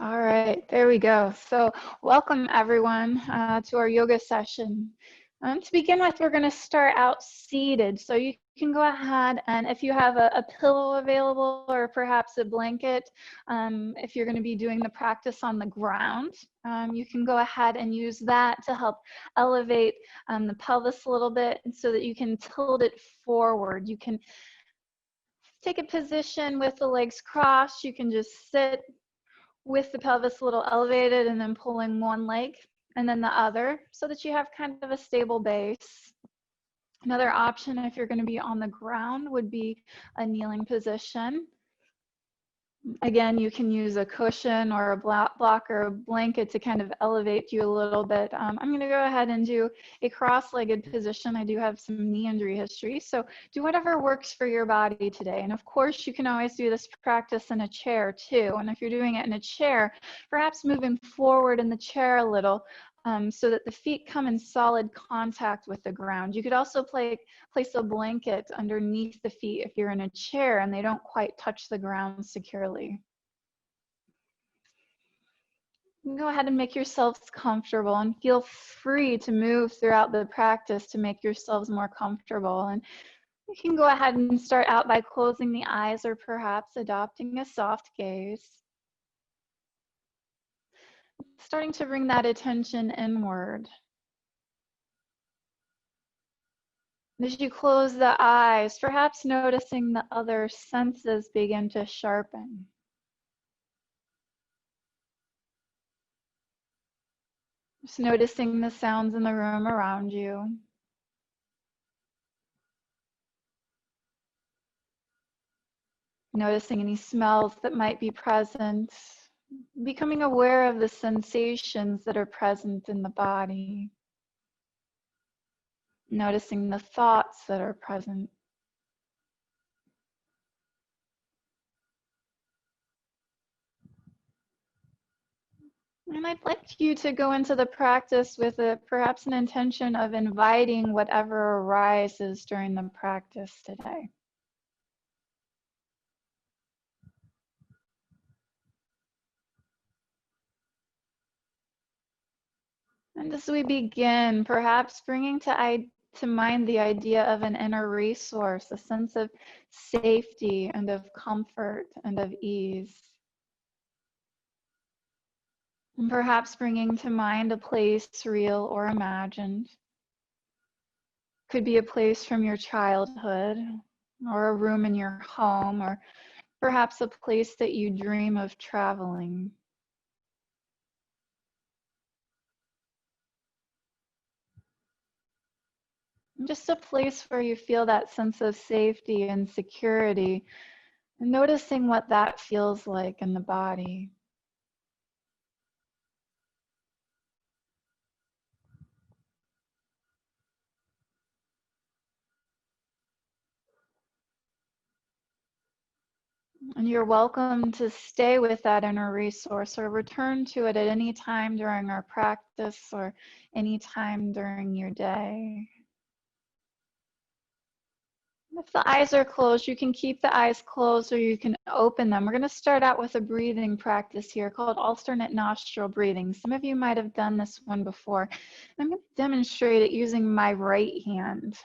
All right, there we go. So welcome everyone to our yoga session. To begin with, we're going to start out seated. So you can go ahead and if you have a pillow available or perhaps a blanket, if you're going to be doing the practice on the ground, you can go ahead and use that to help elevate the pelvis a little bit so that you can tilt it forward. You can take a position with the legs crossed. You can just sit with the pelvis a little elevated and then pulling one leg and then the other so that you have kind of a stable base. Another option if you're going to be on the ground would be a kneeling position. Again, you can use a cushion or a block or a blanket to kind of elevate you a little bit. I'm going to go ahead and do a cross-legged position. I do have some knee injury history, so do whatever works for your body today. And of course, you can always do this practice in a chair too. And if you're doing it in a chair, perhaps moving forward in the chair a little so that the feet come in solid contact with the ground. You could also place a blanket underneath the feet if you're in a chair and they don't quite touch the ground securely. You can go ahead and make yourselves comfortable and feel free to move throughout the practice to make yourselves more comfortable. And you can go ahead and start out by closing the eyes or perhaps adopting a soft gaze. Starting to bring that attention inward. As you close the eyes, perhaps noticing the other senses begin to sharpen. Just noticing the sounds in the room around you. Noticing any smells that might be present. Becoming aware of the sensations that are present in the body. Noticing the thoughts that are present. And I'd like you to go into the practice with perhaps an intention of inviting whatever arises during the practice today. And as we begin, perhaps bringing to mind the idea of an inner resource, a sense of safety and of comfort and of ease. And perhaps bringing to mind a place, real or imagined. Could be a place from your childhood, or a room in your home, or perhaps a place that you dream of traveling. Just a place where you feel that sense of safety and security, and noticing what that feels like in the body. And you're welcome to stay with that inner resource or return to it at any time during our practice or any time during your day. If the eyes are closed, you can keep the eyes closed or you can open them. We're going to start out with a breathing practice here called alternate nostril breathing. Some of you might have done this one before. I'm going to demonstrate it using my right hand.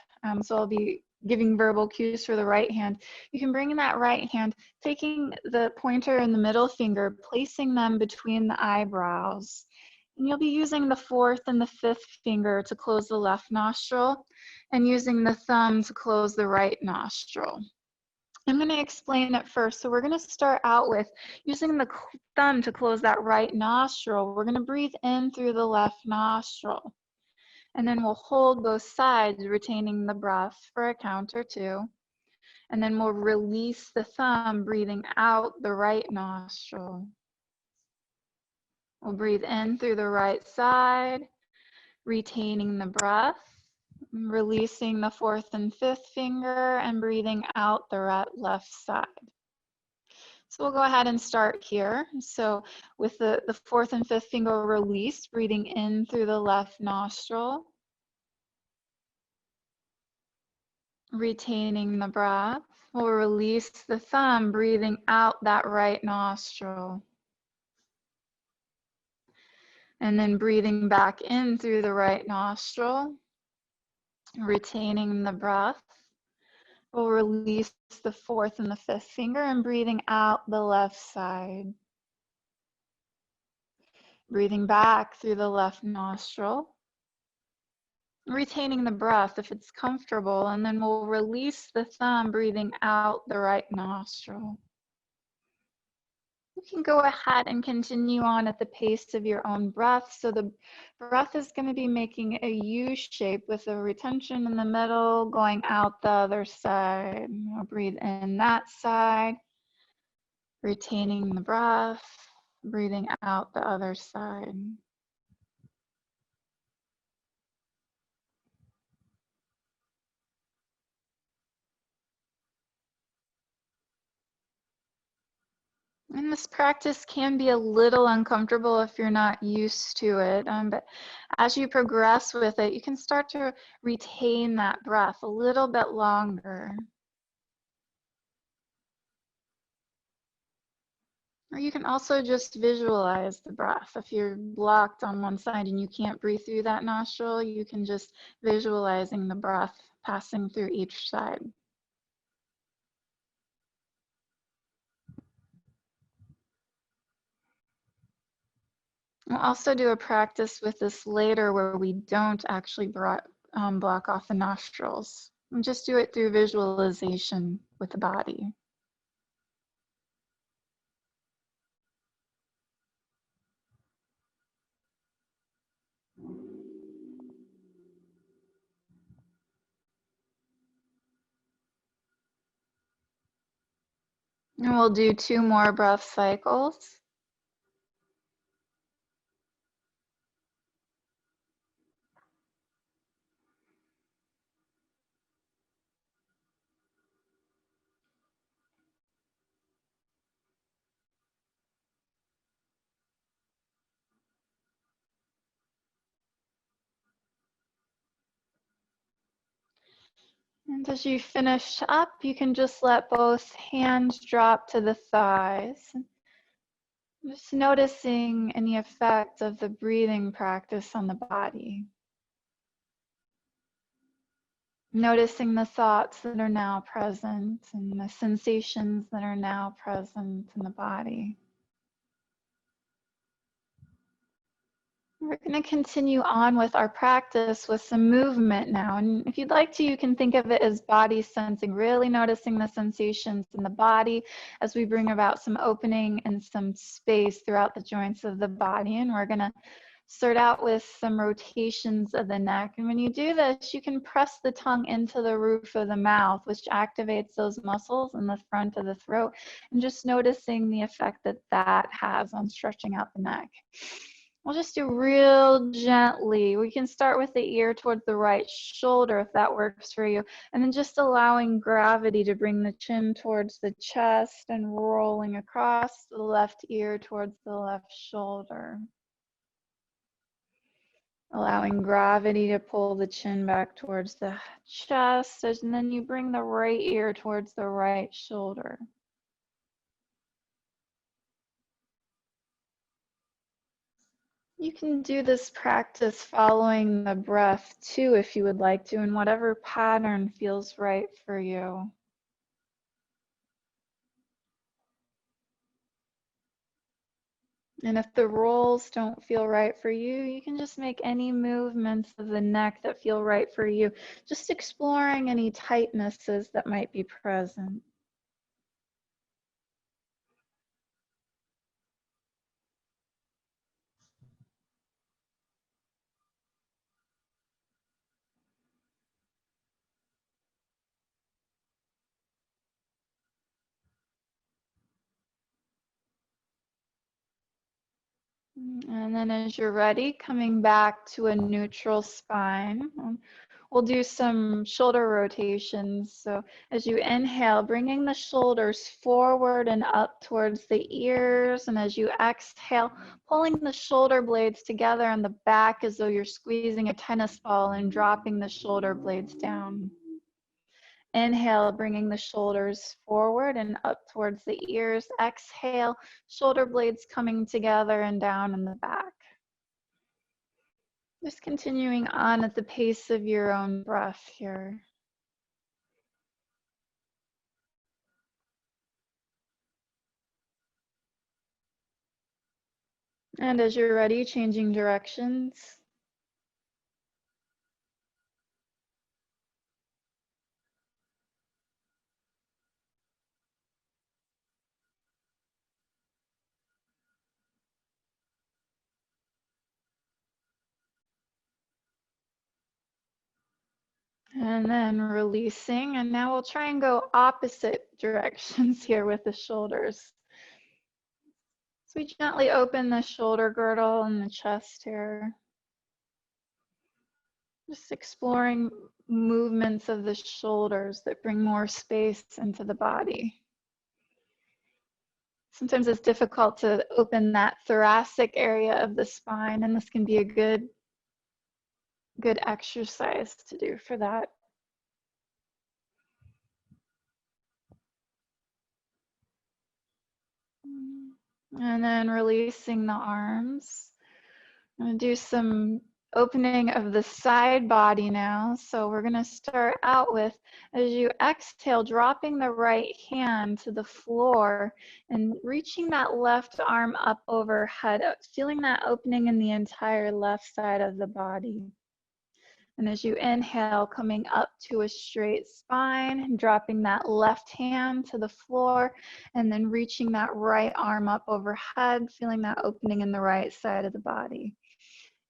So I'll be giving verbal cues for the right hand. You can bring in that right hand, taking the pointer and the middle finger, placing them between the eyebrows. And you'll be using the fourth and the fifth finger to close the left nostril and using the thumb to close the right nostril. I'm going to explain it first. So we're going to start out with using the thumb to close that right nostril. We're going to breathe in through the left nostril. And then we'll hold both sides, retaining the breath for a count or two. And then we'll release the thumb, breathing out the right nostril. We'll breathe in through the right side, retaining the breath, releasing the fourth and fifth finger, and breathing out the left side. So we'll go ahead and start here. So with the fourth and fifth finger released, breathing in through the left nostril, retaining the breath. We'll release the thumb, breathing out that right nostril. And then breathing back in through the right nostril, retaining the breath. We'll release the fourth and the fifth finger and breathing out the left side. Breathing back through the left nostril. Retaining the breath if it's comfortable, and then we'll release the thumb, breathing out the right nostril. You can go ahead and continue on at the pace of your own breath. So the breath is going to be making a U shape with a retention in the middle, going out the other side. I'll breathe in that side, retaining the breath, breathing out the other side. And this practice can be a little uncomfortable if you're not used to it, but as you progress with it, you can start to retain that breath a little bit longer. Or you can also just visualize the breath. If you're blocked on one side and you can't breathe through that nostril, you can just visualizing the breath passing through each side. We'll also do a practice with this later where we don't actually block off the nostrils. And just do it through visualization with the body. And we'll do 2 more breath cycles. And as you finish up, you can just let both hands drop to the thighs. Just noticing any effect of the breathing practice on the body. Noticing the thoughts that are now present and the sensations that are now present in the body. We're going to continue on with our practice with some movement now. And if you'd like to, you can think of it as body sensing, really noticing the sensations in the body as we bring about some opening and some space throughout the joints of the body. And we're going to start out with some rotations of the neck. And when you do this, you can press the tongue into the roof of the mouth, which activates those muscles in the front of the throat. And just noticing the effect that that has on stretching out the neck. We'll just do real gently. We can start with the ear towards the right shoulder if that works for you. And then just allowing gravity to bring the chin towards the chest and rolling across the left ear towards the left shoulder. Allowing gravity to pull the chin back towards the chest, and then you bring the right ear towards the right shoulder. You can do this practice following the breath too if you would like to, in whatever pattern feels right for you. And if the rolls don't feel right for you, you can just make any movements of the neck that feel right for you, just exploring any tightnesses that might be present. And then as you're ready, coming back to a neutral spine. We'll do some shoulder rotations. So as you inhale, bringing the shoulders forward and up towards the ears. And as you exhale, pulling the shoulder blades together on the back as though you're squeezing a tennis ball and dropping the shoulder blades down. Inhale, bringing the shoulders forward and up towards the ears. Exhale, shoulder blades coming together and down in the back. Just continuing on at the pace of your own breath here. And as you're ready, changing directions. And then releasing. And now we'll try and go opposite directions here with the shoulders. So we gently open the shoulder girdle and the chest here. Just exploring movements of the shoulders that bring more space into the body. Sometimes it's difficult to open that thoracic area of the spine, and this can be a good exercise to do for that. And then releasing the arms. I'm going to do some opening of the side body now. So we're going to start out with, as you exhale, dropping the right hand to the floor and reaching that left arm up overhead, feeling that opening in the entire left side of the body. And as you inhale, coming up to a straight spine, dropping that left hand to the floor, and then reaching that right arm up overhead, feeling that opening in the right side of the body.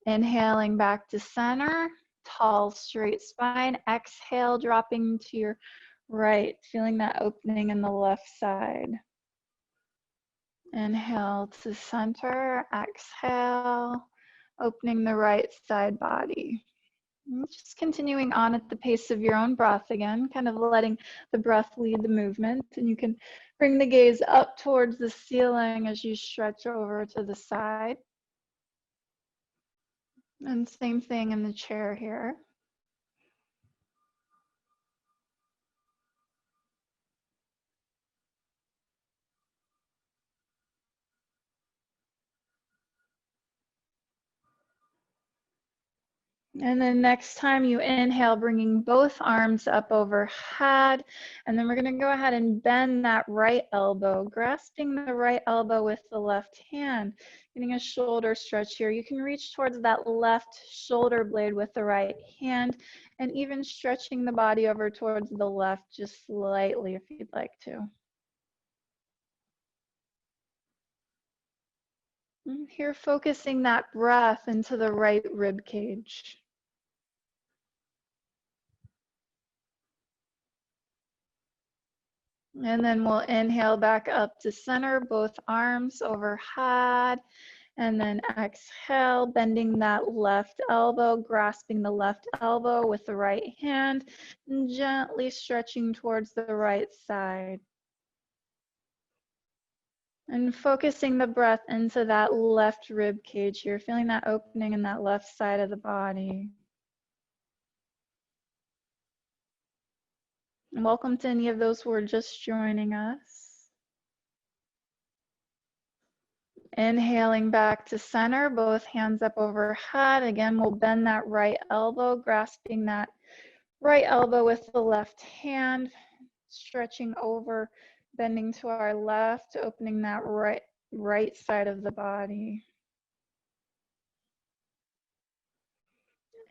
Inhaling back to center, tall, straight spine. Exhale, dropping to your right, feeling that opening in the left side. Inhale to center, exhale, opening the right side body. Just continuing on at the pace of your own breath again, kind of letting the breath lead the movement. And you can bring the gaze up towards the ceiling as you stretch over to the side. And same thing in the chair here. And then next time you inhale, bringing both arms up overhead. And then we're going to go ahead and bend that right elbow, grasping the right elbow with the left hand, getting a shoulder stretch here. You can reach towards that left shoulder blade with the right hand and even stretching the body over towards the left just slightly if you'd like to. And here, focusing that breath into the right rib cage. And then we'll inhale back up to center, both arms overhead. And then exhale, bending that left elbow, grasping the left elbow with the right hand, and gently stretching towards the right side. And focusing the breath into that left rib cage here, feeling that opening in that left side of the body. And welcome to any of those who are just joining us. Inhaling back to center, both hands up overhead. Again, we'll bend that right elbow, grasping that right elbow with the left hand, stretching over, bending to our left, opening that right side of the body.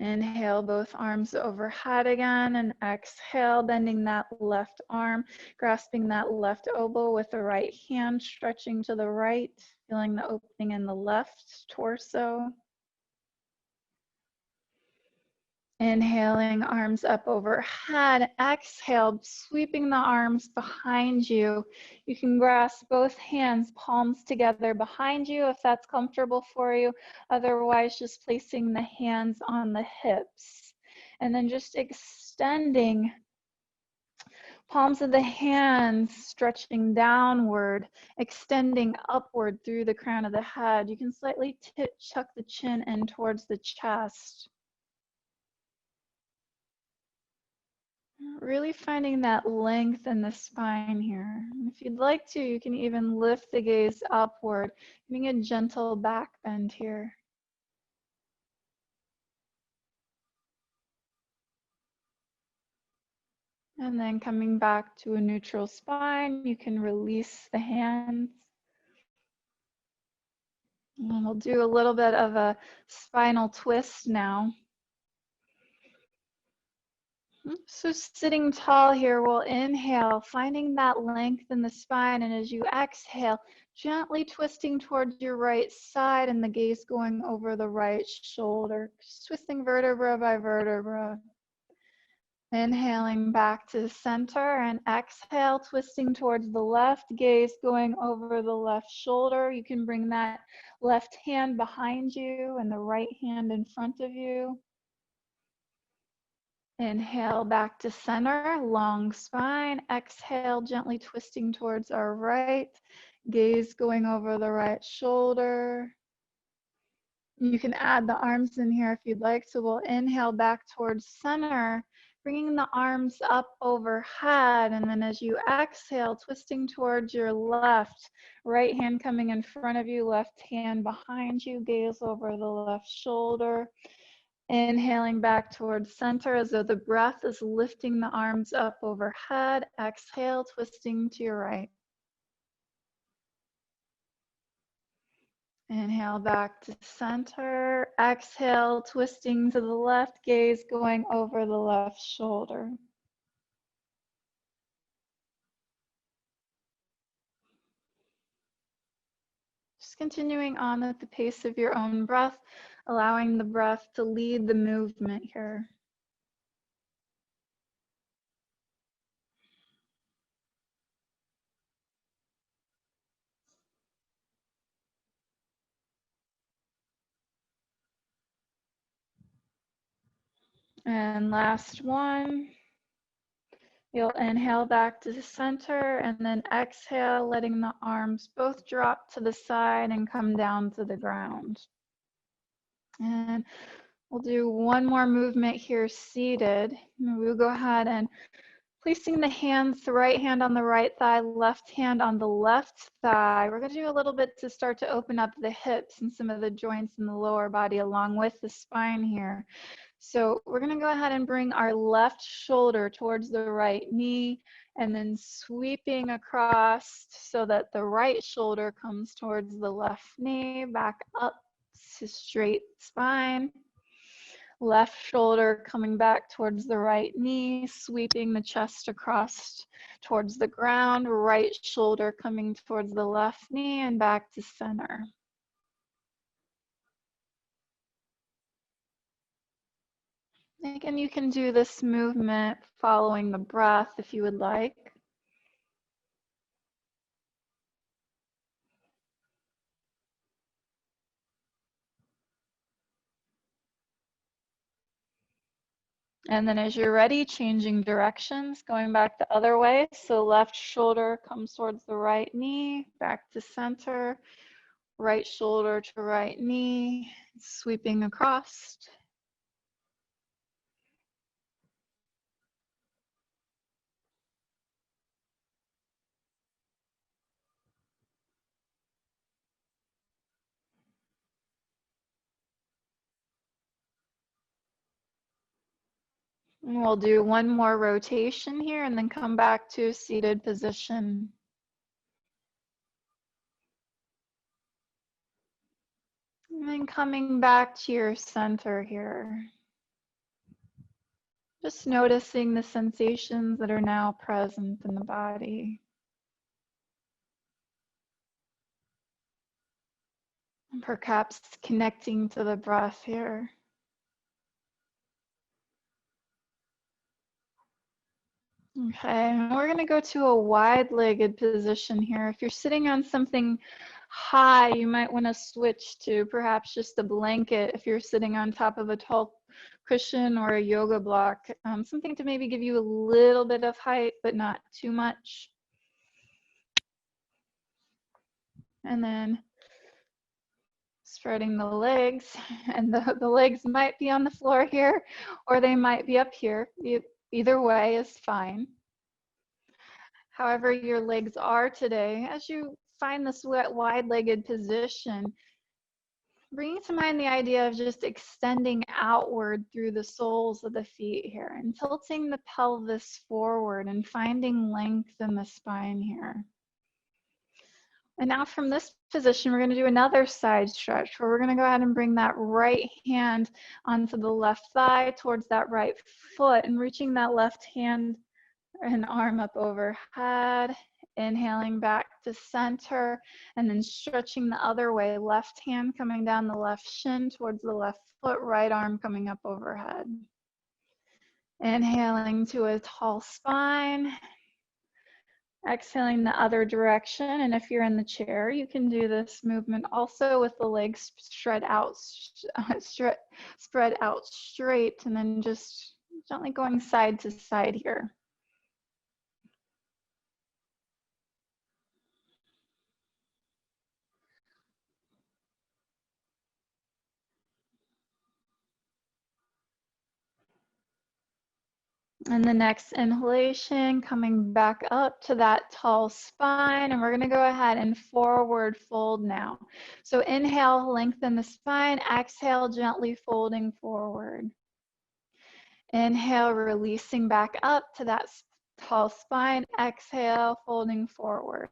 Inhale, both arms overhead again, and exhale, bending that left arm, grasping that left elbow with the right hand, stretching to the right, feeling the opening in the left torso. Inhaling, arms up overhead. Exhale, sweeping the arms behind you. You can grasp both hands, palms together behind you if that's comfortable for you. Otherwise, just placing the hands on the hips. And then just extending palms of the hands, stretching downward, extending upward through the crown of the head. You can slightly chuck the chin in towards the chest. Really finding that length in the spine here. And if you'd like to, you can even lift the gaze upward, giving a gentle back bend here. And then coming back to a neutral spine, you can release the hands. And we'll do a little bit of a spinal twist now. So sitting tall here, we'll inhale, finding that length in the spine, and as you exhale, gently twisting towards your right side and the gaze going over the right shoulder, just twisting vertebra by vertebra. Inhaling back to the center and exhale, twisting towards the left, gaze going over the left shoulder. You can bring that left hand behind you and the right hand in front of you. Inhale back to center, long spine. Exhale, gently twisting towards our right, gaze going over the right shoulder. You can add the arms in here if you'd like. So we'll inhale back towards center, bringing the arms up overhead. And then as you exhale, twisting towards your left, right hand coming in front of you, left hand behind you, gaze over the left shoulder. Inhaling back towards center as though the breath is lifting the arms up overhead. Exhale, twisting to your right. Inhale back to center. Exhale, twisting to the left, gaze going over the left shoulder. Just continuing on at the pace of your own breath, allowing the breath to lead the movement here. And last one. You'll inhale back to the center and then exhale, letting the arms both drop to the side and come down to the ground. And we'll do one more movement here seated. We'll go ahead and placing the hands, the right hand on the right thigh, left hand on the left thigh. We're going to do a little bit to start to open up the hips and some of the joints in the lower body along with the spine here. So we're going to go ahead and bring our left shoulder towards the right knee and then sweeping across so that the right shoulder comes towards the left knee, back up to straight spine. Left shoulder coming back towards the right knee, sweeping the chest across towards the ground. Right shoulder coming towards the left knee and back to center. Again, you can do this movement following the breath if you would like. And then as you're ready, changing directions, going back the other way. So left shoulder comes towards the right knee, back to center. Right shoulder to right knee, sweeping across. And we'll do one more rotation here and then come back to a seated position. And then coming back to your center here. Just noticing the sensations that are now present in the body. And perhaps connecting to the breath here. Okay, and we're going to go to a wide-legged position here. If you're sitting on something high, you might want to switch to perhaps just a blanket if you're sitting on top of a tall cushion or a yoga block. Something to maybe give you a little bit of height, but not too much. And then spreading the legs, and the legs might be on the floor here, or they might be up here. Either way is fine. However your legs are today, as you find this wide-legged position, Bringing to mind the idea of just extending outward through the soles of the feet here and tilting the pelvis forward and finding length in the spine here. And now from this position, we're going to do another side stretch where we're going to go ahead and bring that right hand onto the left thigh towards that right foot and reaching that left hand and arm up overhead. Inhaling back to center and then stretching the other way. Left hand coming down the left shin towards the left foot, right arm coming up overhead. Inhaling to a tall spine. Exhaling the other direction, and if you're in the chair, you can do this movement also with the legs spread out straight, and then just gently going side to side here. And the next inhalation, coming back up to that tall spine, and we're going to go ahead and forward fold now. So inhale, lengthen the spine. Exhale, gently folding forward. Inhale, releasing back up to that tall spine. Exhale, folding forward.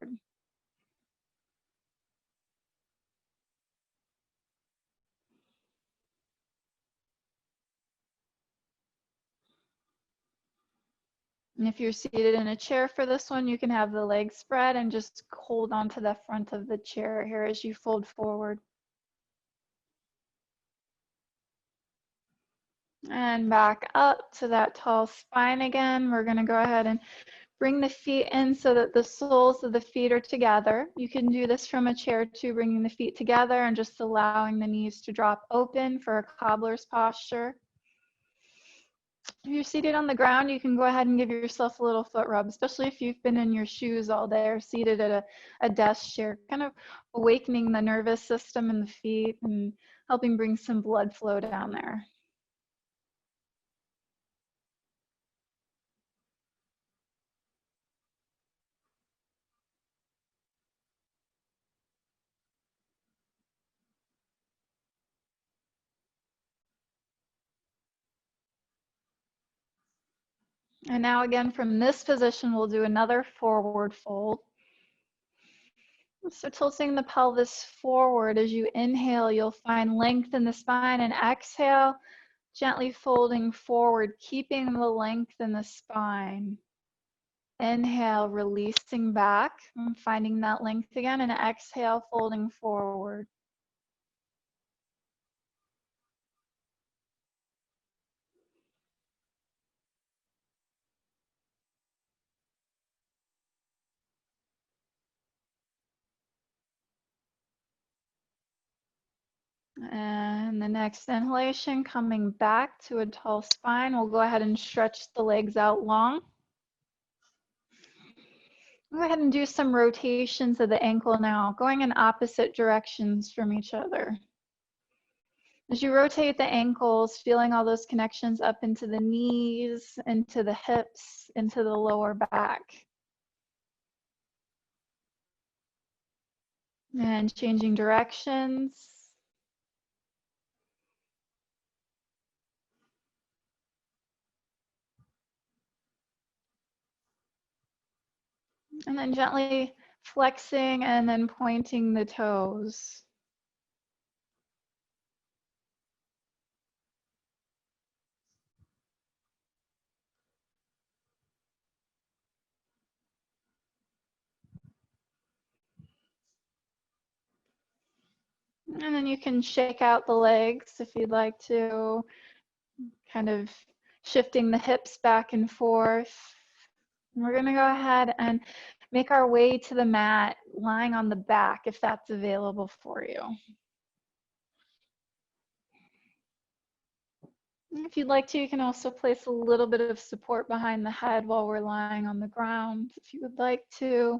And if you're seated in a chair for this one, you can have the legs spread and just hold on to the front of the chair here as you fold forward. And back up to that tall spine again. We're going to go ahead and bring the feet in so that the soles of the feet are together. You can do this from a chair too, bringing the feet together and just allowing the knees to drop open for a cobbler's posture. If you're seated on the ground, you can go ahead and give yourself a little foot rub, especially if you've been in your shoes all day or seated at a desk chair, kind of awakening the nervous system in the feet and helping bring some blood flow down there. And now again, from this position, we'll do another forward fold. So tilting the pelvis forward as you inhale, you'll find length in the spine, and exhale, gently folding forward, keeping the length in the spine. Inhale, releasing back and finding that length again, and exhale, folding forward. And the next inhalation, coming back to a tall spine. We'll go ahead and stretch the legs out long. Go ahead and do some rotations of the ankle now, going in opposite directions from each other. As you rotate the ankles, feeling all those connections up into the knees, into the hips, into the lower back. And changing directions. And then gently flexing and then pointing the toes. And then you can shake out the legs if you'd like to, kind of shifting the hips back and forth. And we're going to go ahead and make our way to the mat, lying on the back if that's available for you. If you'd like to, you can also place a little bit of support behind the head while we're lying on the ground, if you would like to.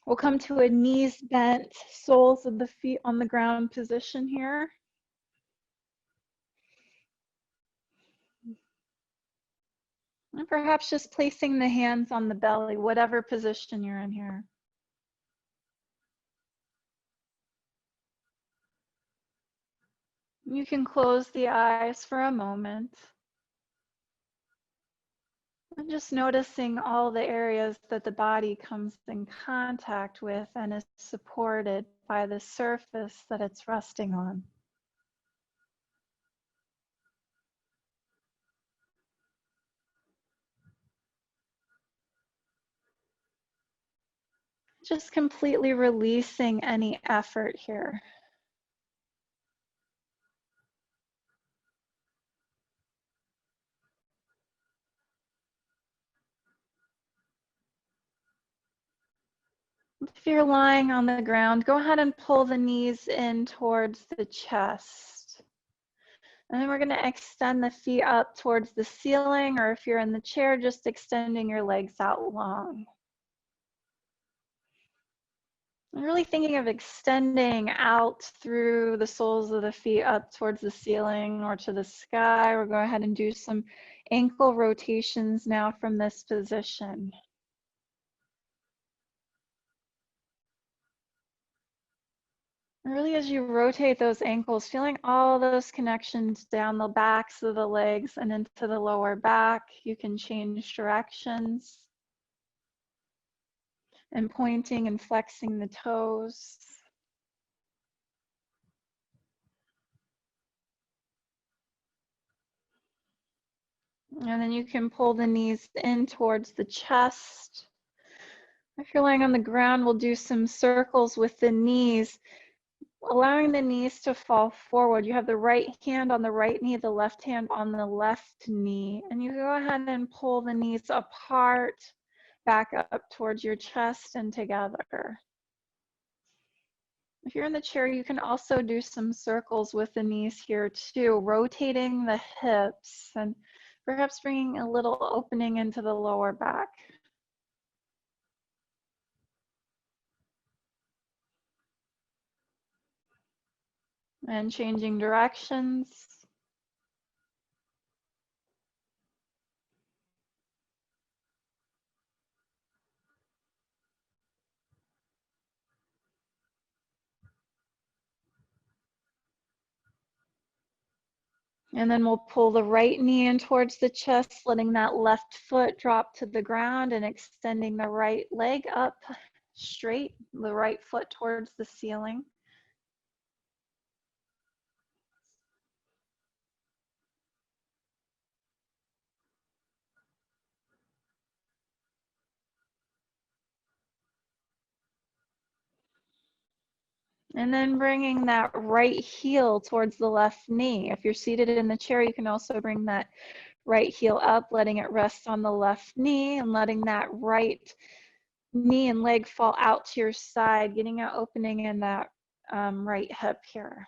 We'll come to a knees bent, soles of the feet on the ground position here. And perhaps just placing the hands on the belly, whatever position you're in here. You can close the eyes for a moment. And just noticing all the areas that the body comes in contact with and is supported by the surface that it's resting on. Just completely releasing any effort here. If you're lying on the ground, go ahead and pull the knees in towards the chest. And then we're going to extend the feet up towards the ceiling, or if you're in the chair, just extending your legs out long. I'm really thinking of extending out through the soles of the feet up towards the ceiling or to the sky. We'll go ahead and do some ankle rotations now from this position. And really, as you rotate those ankles, feeling all those connections down the backs of the legs and into the lower back. You can change directions and pointing and flexing the toes. And then you can pull the knees in towards the chest. If you're lying on the ground, we'll do some circles with the knees, allowing the knees to fall forward. You have the right hand on the right knee, the left hand on the left knee, and you go ahead and pull the knees apart, back up towards your chest and together. If you're in the chair, you can also do some circles with the knees here too, rotating the hips and perhaps bringing a little opening into the lower back. And changing directions. And then we'll pull the right knee in towards the chest, letting that left foot drop to the ground and extending the right leg up straight, the right foot towards the ceiling. And then bringing that right heel towards the left knee. If you're seated in the chair, you can also bring that right heel up, letting it rest on the left knee and letting that right knee and leg fall out to your side, getting an opening in that right hip here.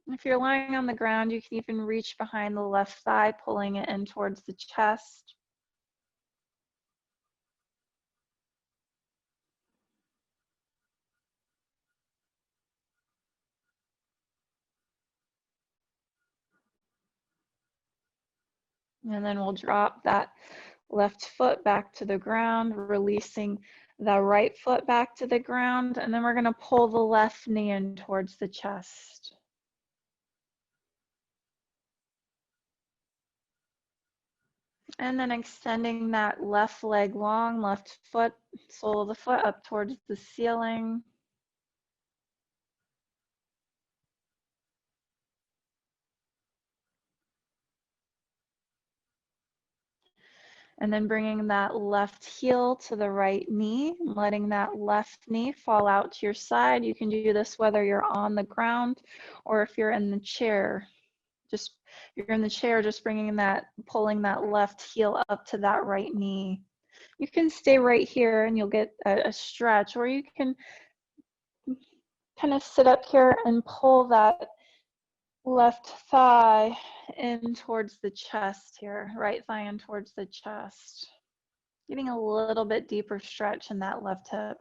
If you're lying on the ground, you can even reach behind the left thigh, pulling it in towards the chest. And then we'll drop that left foot back to the ground, releasing the right foot back to the ground. And then we're going to pull the left knee in towards the chest. And then extending that left leg long, left foot, sole of the foot up towards the ceiling. And then bringing that left heel to the right knee, letting that left knee fall out to your side. You can do this whether you're on the ground or if you're in the chair. Just, if you're in the chair, just bringing that, pulling that left heel up to that right knee. You can stay right here and you'll get a stretch, or you can kind of sit up here and pull that left thigh in towards the chest here, right thigh in towards the chest. Getting a little bit deeper stretch in that left hip.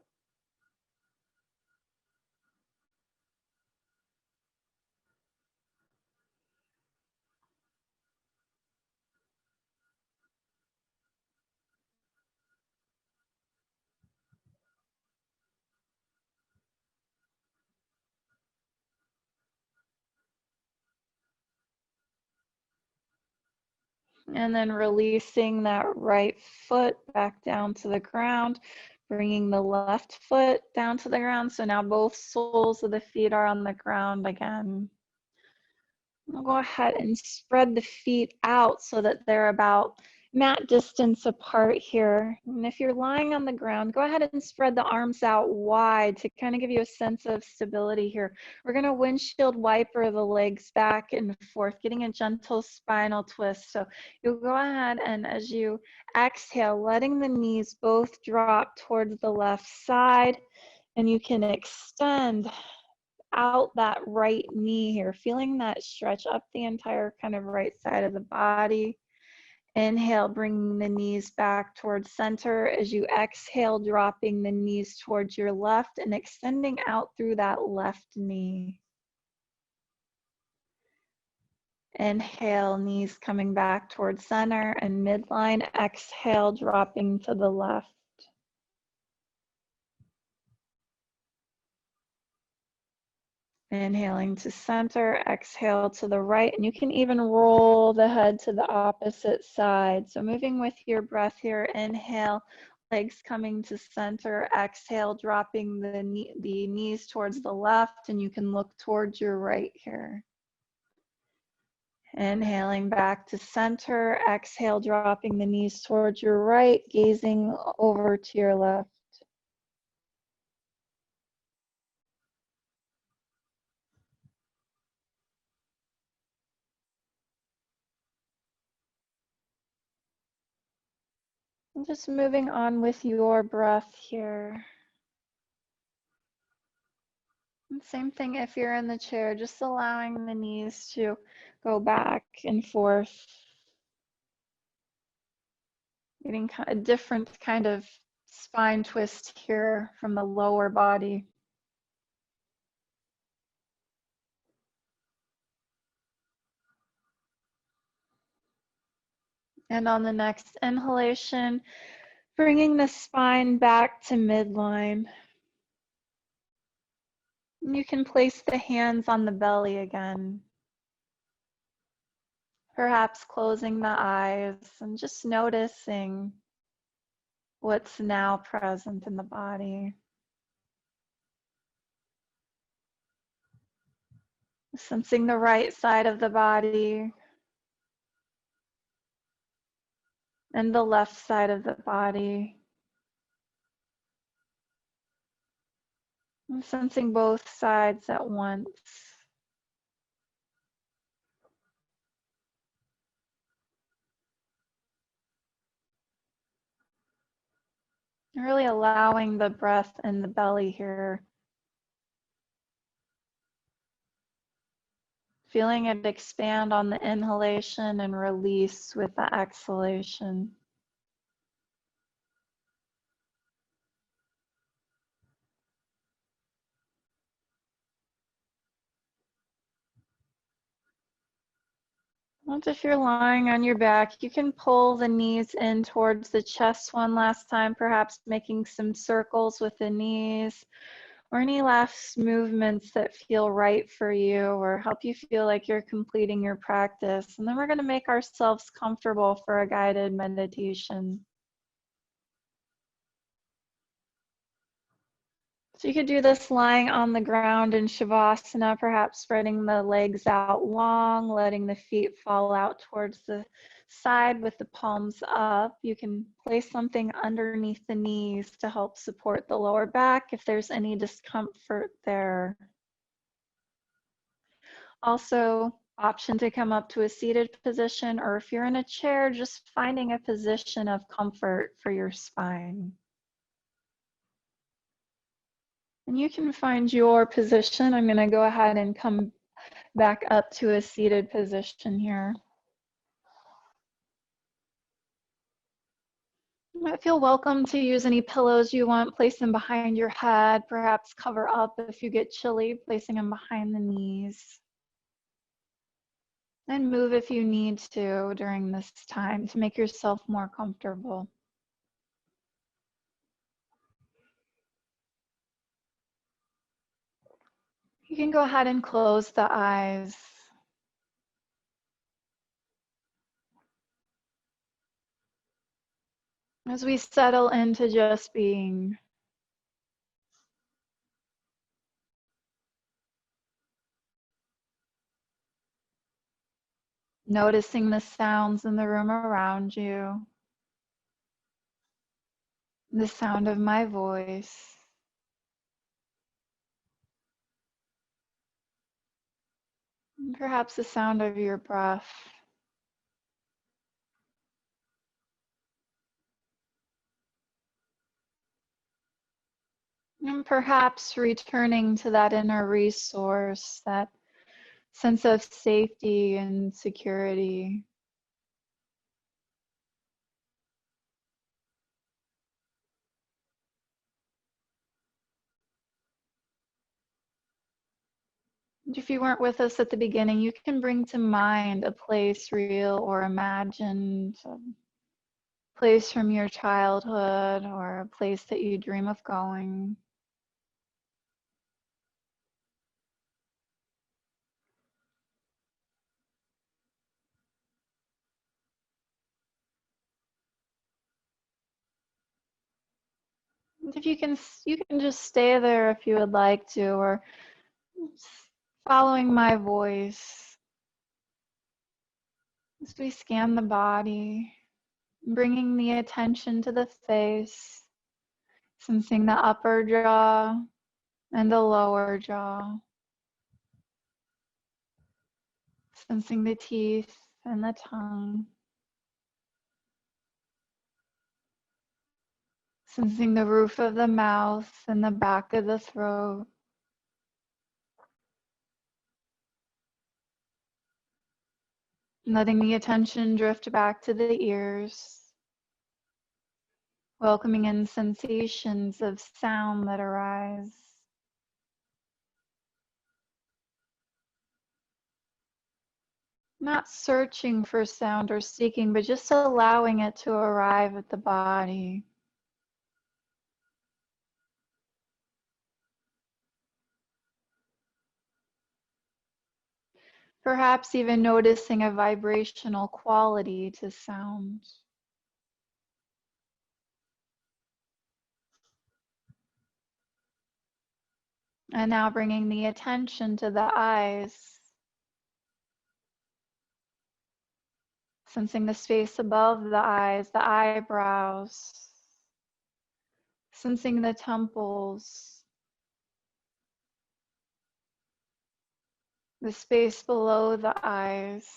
And then releasing that right foot back down to the ground, bringing the left foot down to the ground. So now both soles of the feet are on the ground again. I'll go ahead and spread the feet out so that they're about mat distance apart here. And if you're lying on the ground, go ahead and spread the arms out wide to kind of give you a sense of stability here. We're going to windshield wiper the legs back and forth, getting a gentle spinal twist. So you'll go ahead and as you exhale, letting the knees both drop towards the left side, and you can extend out that right knee here, feeling that stretch up the entire kind of right side of the body. Inhale, bringing the knees back towards center. As you exhale, dropping the knees towards your left and extending out through that left knee. Inhale, knees coming back towards center and midline. Exhale, dropping to the left. Inhaling to center, exhale to the right, and you can even roll the head to the opposite side. So moving with your breath here, inhale, legs coming to center, exhale, dropping the knees towards the left, and you can look towards your right here. Inhaling back to center, exhale, dropping the knees towards your right, gazing over to your left. And just moving on with your breath here. And same thing if you're in the chair, just allowing the knees to go back and forth. Getting a different kind of spine twist here from the lower body. And on the next inhalation, bringing the spine back to midline. You can place the hands on the belly again. Perhaps closing the eyes and just noticing what's now present in the body. Sensing the right side of the body and the left side of the body. And sensing both sides at once. Really allowing the breath in the belly here. Feeling it expand on the inhalation and release with the exhalation. And if you're lying on your back, you can pull the knees in towards the chest one last time, perhaps making some circles with the knees, or any last movements that feel right for you or help you feel like you're completing your practice. And then we're going to make ourselves comfortable for a guided meditation. So you could do this lying on the ground in Shavasana, perhaps spreading the legs out long, letting the feet fall out towards the side with the palms up. You can place something underneath the knees to help support the lower back if there's any discomfort there. Also, option to come up to a seated position, or if you're in a chair, just finding a position of comfort for your spine. And you can find your position. I'm going to go ahead and come back up to a seated position here. You might feel welcome to use any pillows you want, place them behind your head, perhaps cover up if you get chilly, placing them behind the knees. And move if you need to during this time to make yourself more comfortable. You can go ahead and close the eyes. As we settle into just being, noticing the sounds in the room around you, the sound of my voice, and perhaps the sound of your breath. And perhaps returning to that inner resource, that sense of safety and security. If you weren't with us at the beginning, you can bring to mind a place, real or imagined, a place from your childhood or a place that you dream of going. And if you can just stay there if you would like to, or following my voice as we scan the body, bringing the attention to the face, sensing the upper jaw and the lower jaw, sensing the teeth and the tongue, sensing the roof of the mouth and the back of the throat. Letting the attention drift back to the ears, welcoming in sensations of sound that arise. Not searching for sound or seeking, but just allowing it to arrive at the body. Perhaps even noticing a vibrational quality to sound. And now bringing the attention to the eyes, sensing the space above the eyes, the eyebrows, sensing the temples, the space below the eyes,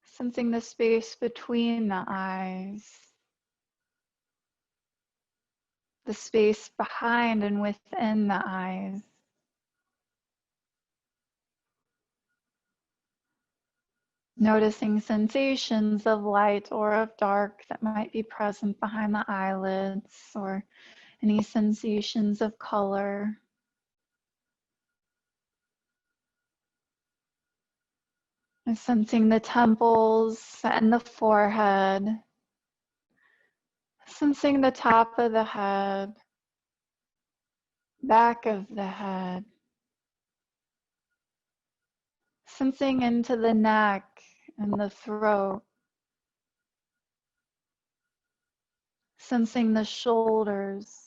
sensing the space between the eyes, the space behind and within the eyes. Noticing sensations of light or of dark that might be present behind the eyelids, or any sensations of color. And sensing the temples and the forehead, sensing the top of the head, back of the head, sensing into the neck and the throat, sensing the shoulders,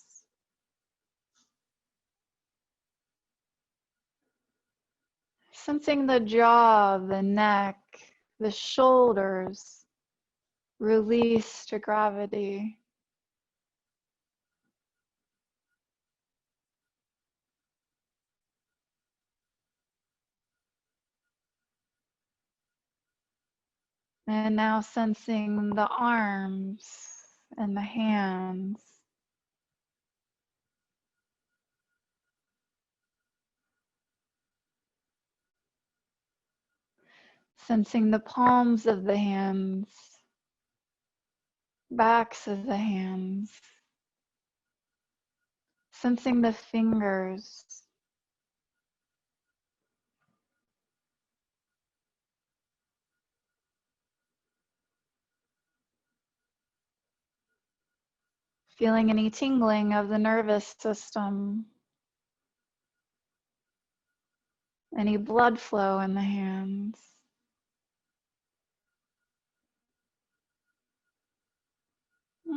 sensing the jaw, the neck, the shoulders, release to gravity. And now sensing the arms and the hands. Sensing the palms of the hands, backs of the hands. Sensing the fingers. Feeling any tingling of the nervous system. Any blood flow in the hands.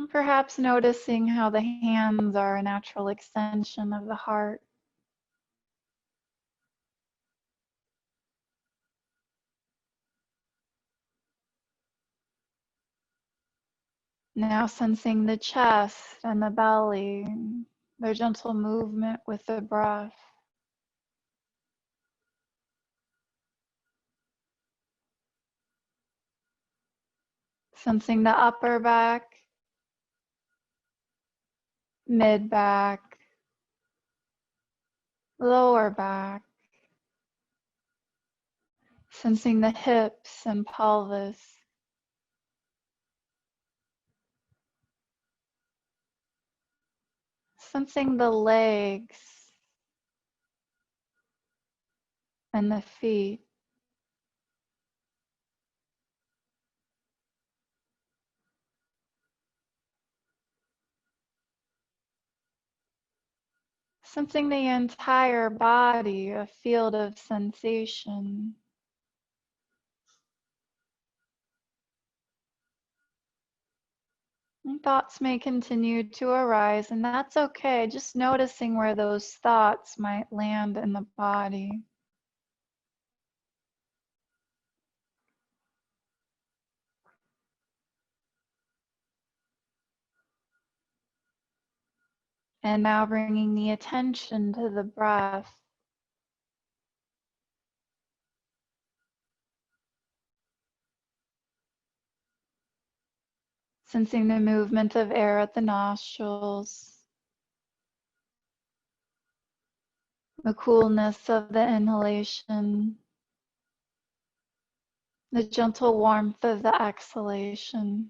Perhaps noticing how the hands are a natural extension of the heart. Now sensing the chest and the belly, their gentle movement with the breath. Sensing the upper back, mid back, lower back. Sensing the hips and pelvis. Sensing the legs and the feet. Sensing the entire body, a field of sensation. And thoughts may continue to arise, and that's okay. Just noticing where those thoughts might land in the body. And now bringing the attention to the breath. Sensing the movement of air at the nostrils. The coolness of the inhalation. The gentle warmth of the exhalation.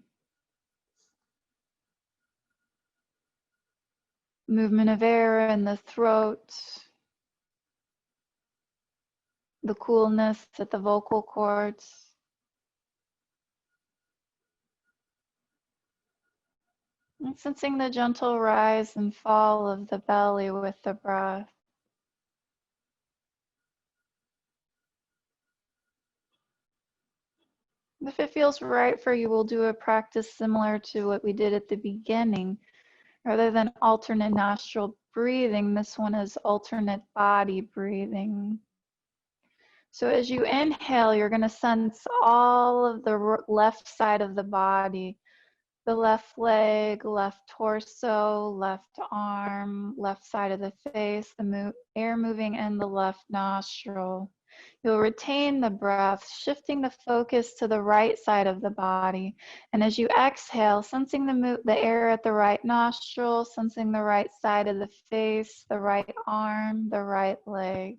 Movement of air in the throat. The coolness at the vocal cords. And sensing the gentle rise and fall of the belly with the breath. If it feels right for you, we'll do a practice similar to what we did at the beginning. Rather than alternate nostril breathing, this one is alternate body breathing. So as you inhale, you're going to sense all of the left side of the body. The left leg, left torso, left arm, left side of the face, the air moving in the left nostril. You'll retain the breath, shifting the focus to the right side of the body. And as you exhale, sensing the air at the right nostril, sensing the right side of the face, the right arm, the right leg.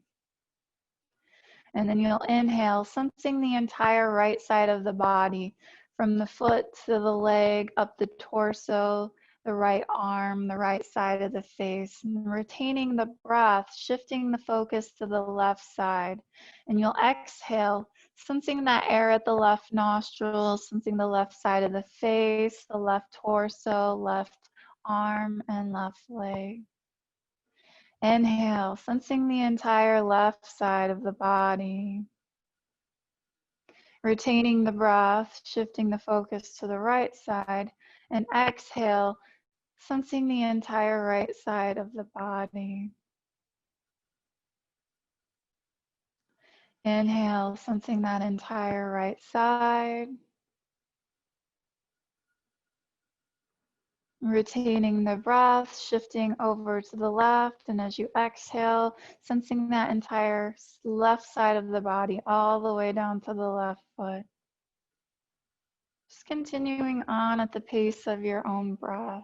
And then you'll inhale, sensing the entire right side of the body, from the foot to the leg, up the torso, the right arm, the right side of the face, and retaining the breath, shifting the focus to the left side. And you'll exhale, sensing that air at the left nostril, sensing the left side of the face, the left torso, left arm, and left leg. Inhale, sensing the entire left side of the body. Retaining the breath, shifting the focus to the right side. And exhale, sensing the entire right side of the body. Inhale, sensing that entire right side. Retaining the breath, shifting over to the left, and as you exhale, sensing that entire left side of the body all the way down to the left foot. Just continuing on at the pace of your own breath.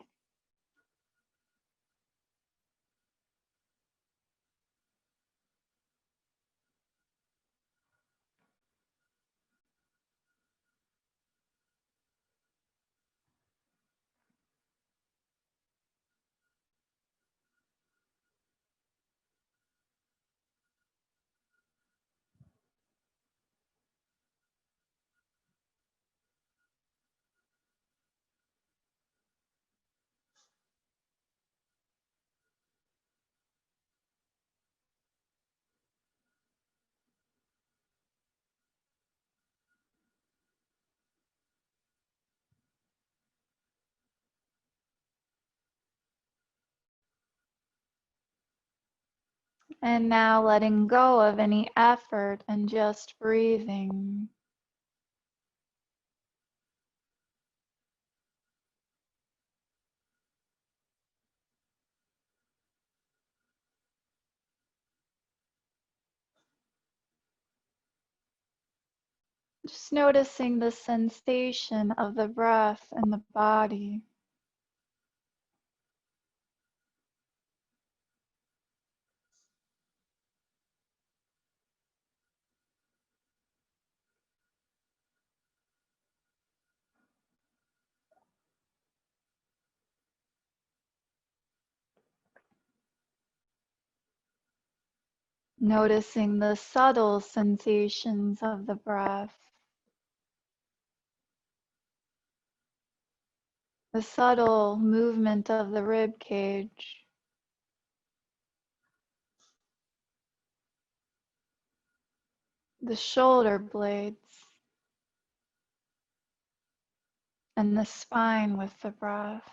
And now letting go of any effort and just breathing. Just noticing the sensation of the breath in the body. Noticing the subtle sensations of the breath, the subtle movement of the rib cage, the shoulder blades, and the spine with the breath.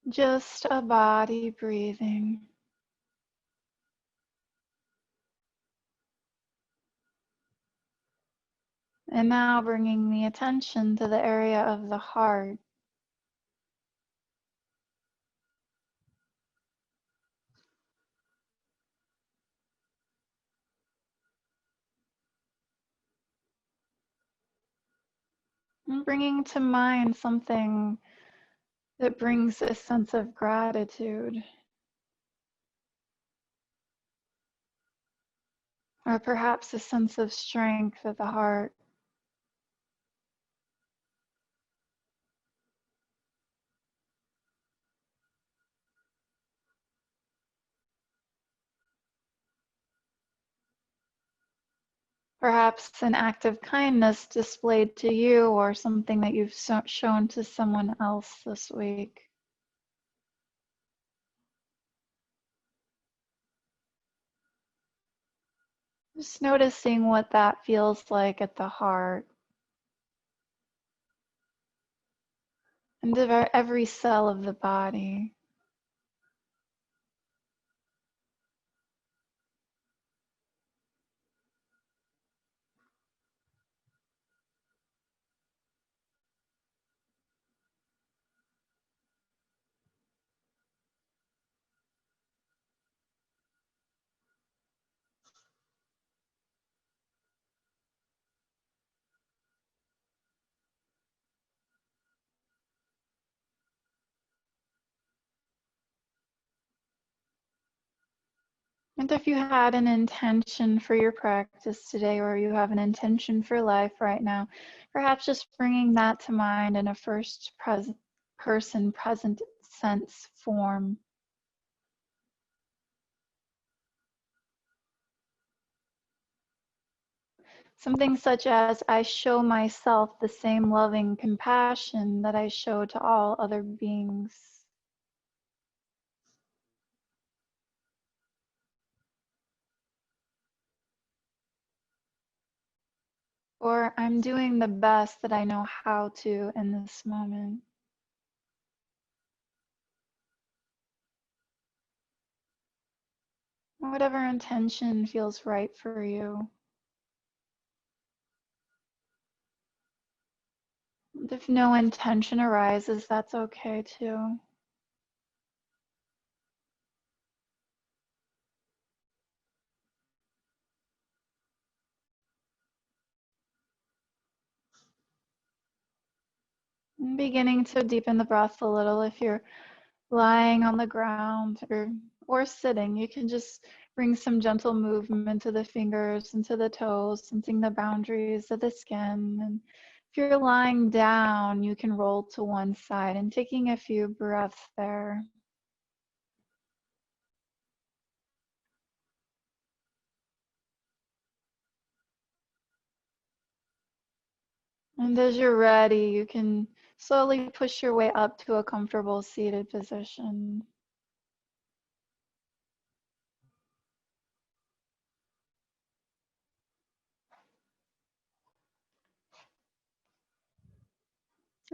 Just a body breathing. And now bringing the attention to the area of the heart. And bringing to mind something that brings a sense of gratitude, or perhaps a sense of strength at the heart. Perhaps an act of kindness displayed to you, or something that you've shown to someone else this week. Just noticing what that feels like at the heart and every cell of the body. And if you had an intention for your practice today, or you have an intention for life right now, perhaps just bringing that to mind in a first person present sense form. Something such as, I show myself the same loving compassion that I show to all other beings. Or, I'm doing the best that I know how to in this moment. Whatever intention feels right for you. If no intention arises, that's okay too. And beginning to deepen the breath a little. If you're lying on the ground or sitting, you can just bring some gentle movement to the fingers and to the toes, sensing the boundaries of the skin. And if you're lying down, you can roll to one side and taking a few breaths there. And as you're ready, you can slowly push your way up to a comfortable seated position.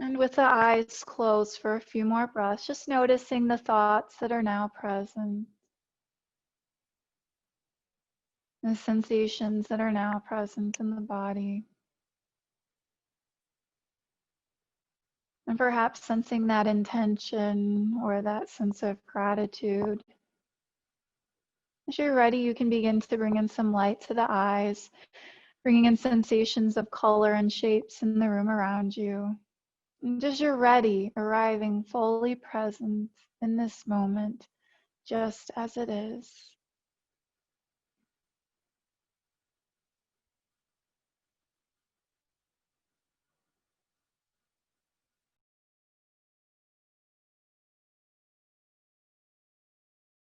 And with the eyes closed for a few more breaths, just noticing the thoughts that are now present, the sensations that are now present in the body. And perhaps sensing that intention or that sense of gratitude. As you're ready, you can begin to bring in some light to the eyes, bringing in sensations of color and shapes in the room around you. And as you're ready, arriving fully present in this moment, just as it is.